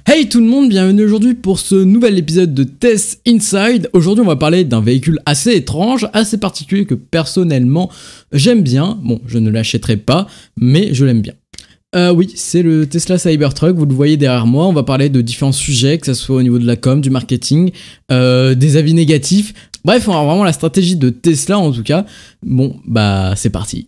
Hey tout le monde, bienvenue aujourd'hui pour ce nouvel épisode de Test Inside. Aujourd'hui on va parler d'un véhicule assez étrange, assez particulier que personnellement j'aime bien. Bon, je ne l'achèterai pas, mais je l'aime bien. Oui, c'est le Tesla Cybertruck, vous le voyez derrière moi. On va parler de différents sujets, que ce soit au niveau de la com, du marketing, des avis négatifs. Bref, on va voir vraiment la stratégie de Tesla en tout cas. Bon, bah c'est parti.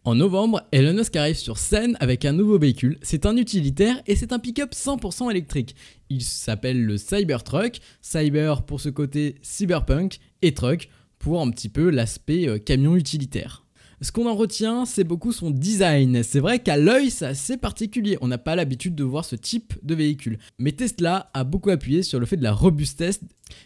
En novembre, Elon Musk arrive sur scène avec un nouveau véhicule. C'est un utilitaire et c'est un pick-up 100% électrique. Il s'appelle le Cybertruck. Cyber pour ce côté cyberpunk et truck pour un petit peu l'aspect camion utilitaire. Ce qu'on en retient, c'est beaucoup son design. C'est vrai qu'à l'œil, c'est assez particulier. On n'a pas l'habitude de voir ce type de véhicule. Mais Tesla a beaucoup appuyé sur le fait de la robustesse.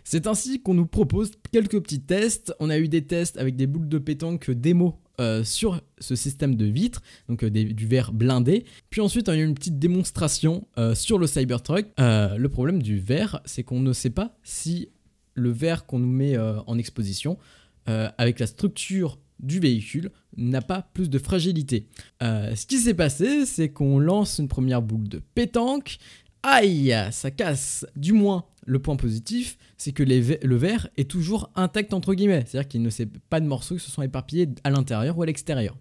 C'est ainsi qu'on nous propose quelques petits tests. On a eu des tests avec des boules de pétanque démo sur ce système de vitres, donc du verre blindé. Puis ensuite, on a eu une petite démonstration sur le Cybertruck. Le problème du verre, c'est qu'on ne sait pas si le verre qu'on nous met en exposition, avec la structure du véhicule, n'a pas plus de fragilité. Ce qui s'est passé, c'est qu'on lance une première boule de pétanque. Aïe, ça casse. Du moins, le point positif, c'est que le verre est toujours intact entre guillemets. C'est-à-dire qu'il ne s'est pas de morceaux qui se sont éparpillés à l'intérieur ou à l'extérieur.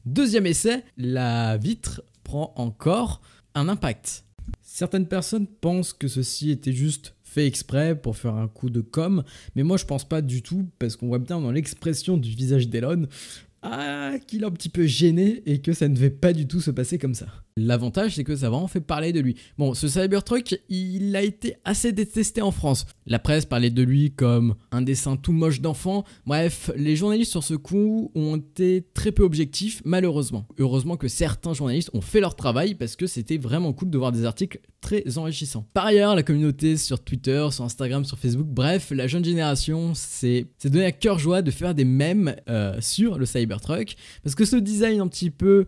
Deuxième essai, la vitre prend encore un impact. Certaines personnes pensent que ceci était juste fait exprès pour faire un coup de com', mais moi je pense pas du tout, parce qu'on voit bien dans l'expression du visage d'Elon qu'il est un petit peu gêné et que ça ne devait pas du tout se passer comme ça. L'avantage, c'est que ça a vraiment fait parler de lui. Bon, ce Cybertruck, il a été assez détesté en France. La presse parlait de lui comme un dessin tout moche d'enfant. Bref, les journalistes sur ce coup ont été très peu objectifs, malheureusement. Heureusement que certains journalistes ont fait leur travail parce que c'était vraiment cool de voir des articles très enrichissants. Par ailleurs, la communauté sur Twitter, sur Instagram, sur Facebook, bref, la jeune génération s'est donné à cœur joie de faire des mèmes sur le Cybertruck parce que ce design un petit peu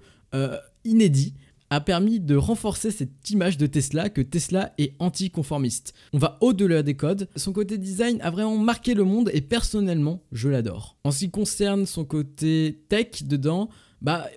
inédit a permis de renforcer cette image de Tesla, que Tesla est anticonformiste. On va au-delà des codes. Son côté design a vraiment marqué le monde et personnellement, je l'adore. En ce qui concerne son côté tech dedans,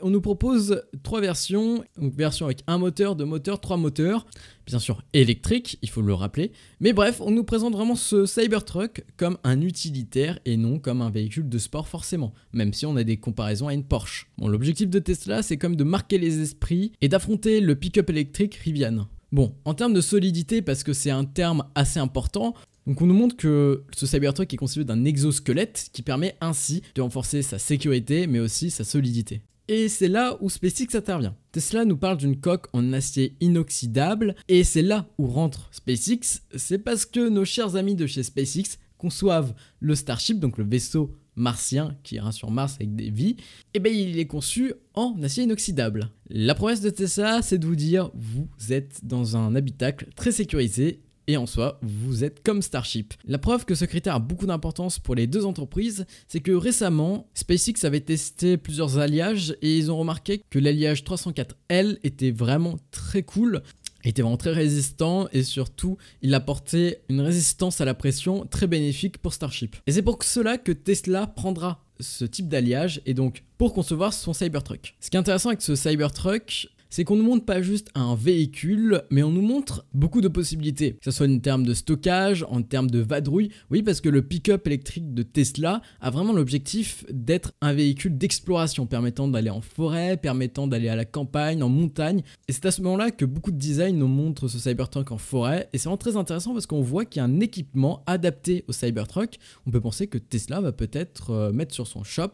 on nous propose 3 versions, donc version avec un moteur, 2 moteurs, 3 moteurs, bien sûr électrique, il faut le rappeler, mais bref, on nous présente vraiment ce Cybertruck comme un utilitaire et non comme un véhicule de sport forcément, même si on a des comparaisons à une Porsche. Bon, l'objectif de Tesla, c'est comme de marquer les esprits et d'affronter le pick-up électrique Rivian. Bon, en termes de solidité, parce que c'est un terme assez important, donc on nous montre que ce Cybertruck est constitué d'un exosquelette qui permet ainsi de renforcer sa sécurité mais aussi sa solidité. Et c'est là où SpaceX intervient. Tesla nous parle d'une coque en acier inoxydable et c'est là où rentre SpaceX. C'est parce que nos chers amis de chez SpaceX conçoivent le Starship, donc le vaisseau martien qui ira sur Mars avec des vies, et il est conçu en acier inoxydable. La promesse de Tesla, c'est de vous dire vous êtes dans un habitacle très sécurisé et en soi, vous êtes comme Starship. La preuve que ce critère a beaucoup d'importance pour les deux entreprises, c'est que récemment, SpaceX avait testé plusieurs alliages et ils ont remarqué que l'alliage 304L était vraiment très cool, était vraiment très résistant et surtout, il apportait une résistance à la pression très bénéfique pour Starship. Et c'est pour cela que Tesla prendra ce type d'alliage et donc pour concevoir son Cybertruck. Ce qui est intéressant avec ce Cybertruck, c'est qu'on ne nous montre pas juste un véhicule, mais on nous montre beaucoup de possibilités, que ce soit en termes de stockage, en termes de vadrouille. Oui, parce que le pick-up électrique de Tesla a vraiment l'objectif d'être un véhicule d'exploration, permettant d'aller en forêt, permettant d'aller à la campagne, en montagne. Et c'est à ce moment-là que beaucoup de design nous montrent ce Cybertruck en forêt. Et c'est vraiment très intéressant parce qu'on voit qu'il y a un équipement adapté au Cybertruck. On peut penser que Tesla va peut-être mettre sur son shop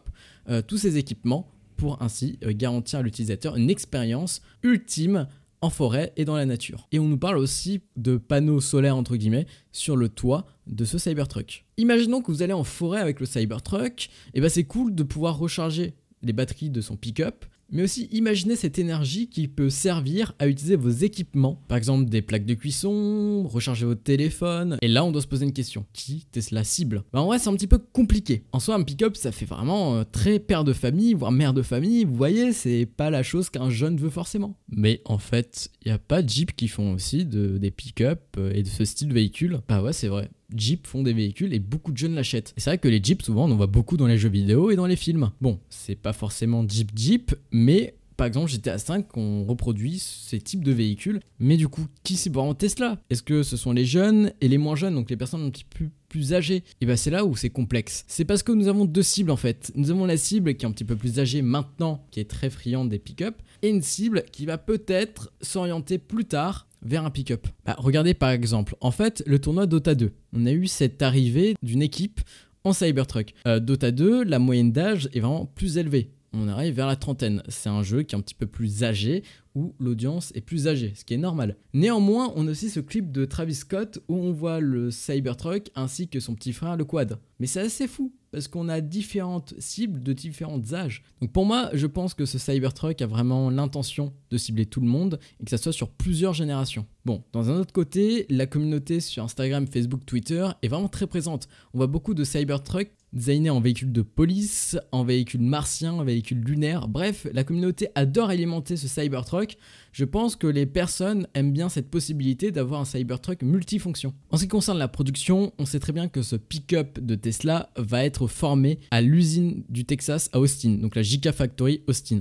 tous ces équipements pour ainsi garantir à l'utilisateur une expérience ultime en forêt et dans la nature. Et on nous parle aussi de panneaux solaires entre guillemets sur le toit de ce Cybertruck. Imaginons que vous allez en forêt avec le Cybertruck, et c'est cool de pouvoir recharger les batteries de son pick-up Mais aussi imaginez cette énergie qui peut servir à utiliser vos équipements, par exemple des plaques de cuisson, recharger votre téléphone. Et là on doit se poser une question, qui Tesla cible? En vrai c'est un petit peu compliqué. En soi un pick-up ça fait vraiment très père de famille, voire mère de famille, vous voyez, c'est pas la chose qu'un jeune veut forcément. Mais en fait, il n'y a pas Jeep qui font aussi des pick-up et de ce style de véhicule? Bah ouais c'est vrai. Jeep font des véhicules et beaucoup de jeunes l'achètent. Et c'est vrai que les Jeeps, souvent, on en voit beaucoup dans les jeux vidéo et dans les films. Bon, c'est pas forcément Jeep, mais par exemple, GTA V, on reproduit ces types de véhicules. Mais du coup, qui c'est vraiment Tesla? Est-ce que ce sont les jeunes et les moins jeunes, donc les personnes un petit peu plus âgées? Et bah c'est là où c'est complexe. C'est parce que nous avons deux cibles en fait. Nous avons la cible qui est un petit peu plus âgée maintenant, qui est très friande des pick-up, et une cible qui va peut-être s'orienter plus tard vers un pick-up. Bah, regardez par exemple, en fait, le tournoi Dota 2. On a eu cette arrivée d'une équipe en Cybertruck. Dota 2, la moyenne d'âge est vraiment plus élevée. On arrive vers la trentaine. C'est un jeu qui est un petit peu plus âgé, où l'audience est plus âgée, ce qui est normal. Néanmoins, on a aussi ce clip de Travis Scott où on voit le Cybertruck ainsi que son petit frère le Quad. Mais c'est assez fou, parce qu'on a différentes cibles de différents âges. Donc pour moi, je pense que ce Cybertruck a vraiment l'intention de cibler tout le monde et que ça soit sur plusieurs générations. Bon, dans un autre côté, la communauté sur Instagram, Facebook, Twitter est vraiment très présente. On voit beaucoup de Cybertruck designés en véhicules de police, en véhicules martiens, en véhicules lunaires. Bref, la communauté adore alimenter ce Cybertruck. Je pense que les personnes aiment bien cette possibilité d'avoir un Cybertruck multifonction. En ce qui concerne la production, on sait très bien que ce pick-up de Tesla va être formé à l'usine du Texas à Austin, donc la Gigafactory Austin.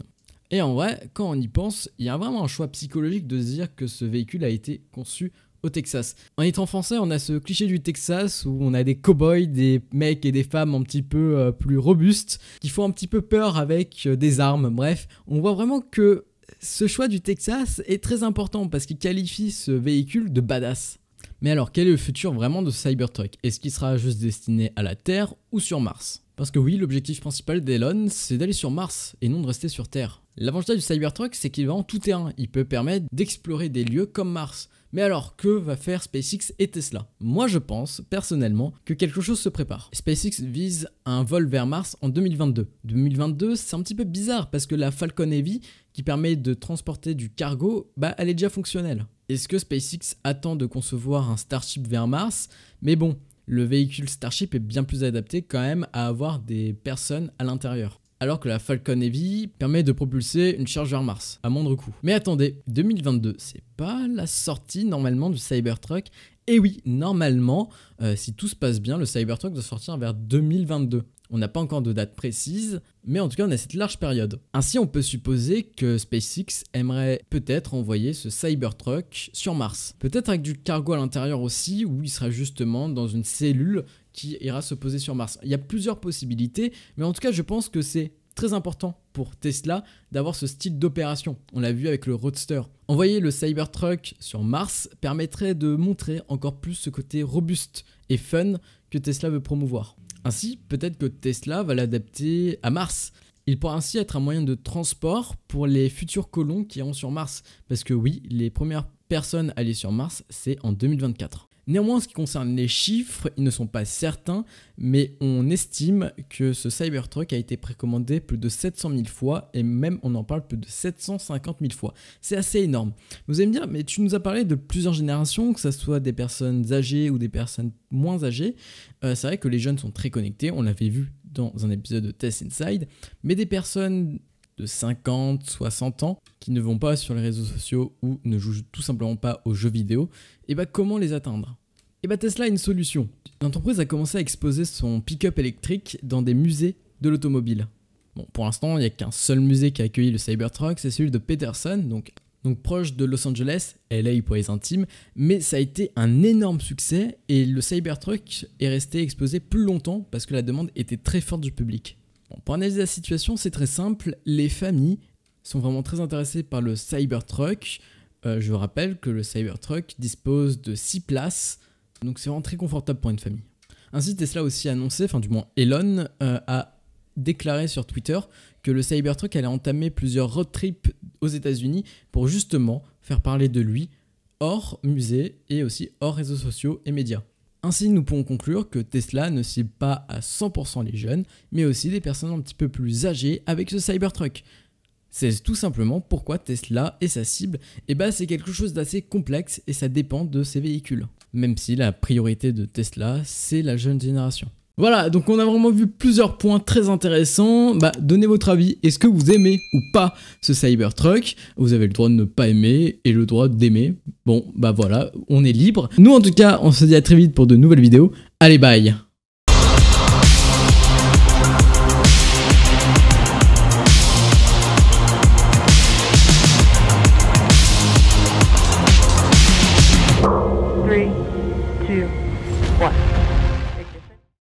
Et en vrai, quand on y pense, il y a vraiment un choix psychologique de se dire que ce véhicule a été conçu au Texas. En étant français, on a ce cliché du Texas où on a des cow-boys, des mecs et des femmes un petit peu plus robustes, qui font un petit peu peur avec des armes. Bref, on voit vraiment que ce choix du Texas est très important parce qu'il qualifie ce véhicule de badass. Mais alors, quel est le futur vraiment de ce Cybertruck? Est-ce qu'il sera juste destiné à la Terre ou sur Mars? Parce que oui, l'objectif principal d'Elon, c'est d'aller sur Mars et non de rester sur Terre. L'avantage du Cybertruck, c'est qu'il va en tout terrain. Il peut permettre d'explorer des lieux comme Mars. Mais alors, que va faire SpaceX et Tesla? Moi, je pense, personnellement, que quelque chose se prépare. SpaceX vise un vol vers Mars en 2022. 2022, c'est un petit peu bizarre parce que la Falcon Heavy, qui permet de transporter du cargo, bah, elle est déjà fonctionnelle. Est-ce que SpaceX attend de concevoir un Starship vers Mars? Mais bon, le véhicule Starship est bien plus adapté quand même à avoir des personnes à l'intérieur. Alors que la Falcon Heavy permet de propulser une charge vers Mars, à moindre coût. Mais attendez, 2022, c'est pas la sortie normalement du Cybertruck? Et oui, normalement, si tout se passe bien, le Cybertruck doit sortir vers 2022. On n'a pas encore de date précise, mais en tout cas on a cette large période. Ainsi on peut supposer que SpaceX aimerait peut-être envoyer ce Cybertruck sur Mars. Peut-être avec du cargo à l'intérieur aussi, où il sera justement dans une cellule qui ira se poser sur Mars. Il y a plusieurs possibilités, mais en tout cas je pense que c'est très important pour Tesla d'avoir ce style d'opération. On l'a vu avec le Roadster. Envoyer le Cybertruck sur Mars permettrait de montrer encore plus ce côté robuste et fun que Tesla veut promouvoir. Ainsi, peut-être que Tesla va l'adapter à Mars. Il pourra ainsi être un moyen de transport pour les futurs colons qui iront sur Mars. Parce que oui, les premières personnes à aller sur Mars, c'est en 2024. Néanmoins, en ce qui concerne les chiffres, ils ne sont pas certains, mais on estime que ce Cybertruck a été précommandé plus de 700 000 fois, et même on en parle plus de 750 000 fois. C'est assez énorme. Vous allez me dire, mais tu nous as parlé de plusieurs générations, que ce soit des personnes âgées ou des personnes moins âgées. C'est vrai que les jeunes sont très connectés, on l'avait vu dans un épisode de Test Inside, mais des personnes de 50, 60 ans qui ne vont pas sur les réseaux sociaux ou ne jouent tout simplement pas aux jeux vidéo, et bah comment les atteindre? Et bah Tesla a une solution. L'entreprise a commencé à exposer son pick-up électrique dans des musées de l'automobile. Bon, pour l'instant, il n'y a qu'un seul musée qui a accueilli le Cybertruck, c'est celui de Peterson, donc proche de Los Angeles, LA pour les intimes, mais ça a été un énorme succès et le Cybertruck est resté exposé plus longtemps parce que la demande était très forte du public. Bon, pour analyser la situation, c'est très simple, les familles sont vraiment très intéressées par le Cybertruck. Je vous rappelle que le Cybertruck dispose de 6 places, donc c'est vraiment très confortable pour une famille. Ainsi, Tesla a aussi annoncé, enfin du moins Elon a déclaré sur Twitter que le Cybertruck allait entamer plusieurs road trips aux États-Unis pour justement faire parler de lui hors musée et aussi hors réseaux sociaux et médias. Ainsi, nous pouvons conclure que Tesla ne cible pas à 100% les jeunes, mais aussi des personnes un petit peu plus âgées avec ce Cybertruck. C'est tout simplement pourquoi Tesla et sa cible, et bah c'est quelque chose d'assez complexe et ça dépend de ses véhicules. Même si la priorité de Tesla, c'est la jeune génération. Voilà, donc on a vraiment vu plusieurs points très intéressants. Bah, donnez votre avis. Est-ce que vous aimez ou pas ce Cybertruck? Vous avez le droit de ne pas aimer et le droit d'aimer. Bon, bah voilà, on est libre. Nous, en tout cas, on se dit à très vite pour de nouvelles vidéos. Allez, bye!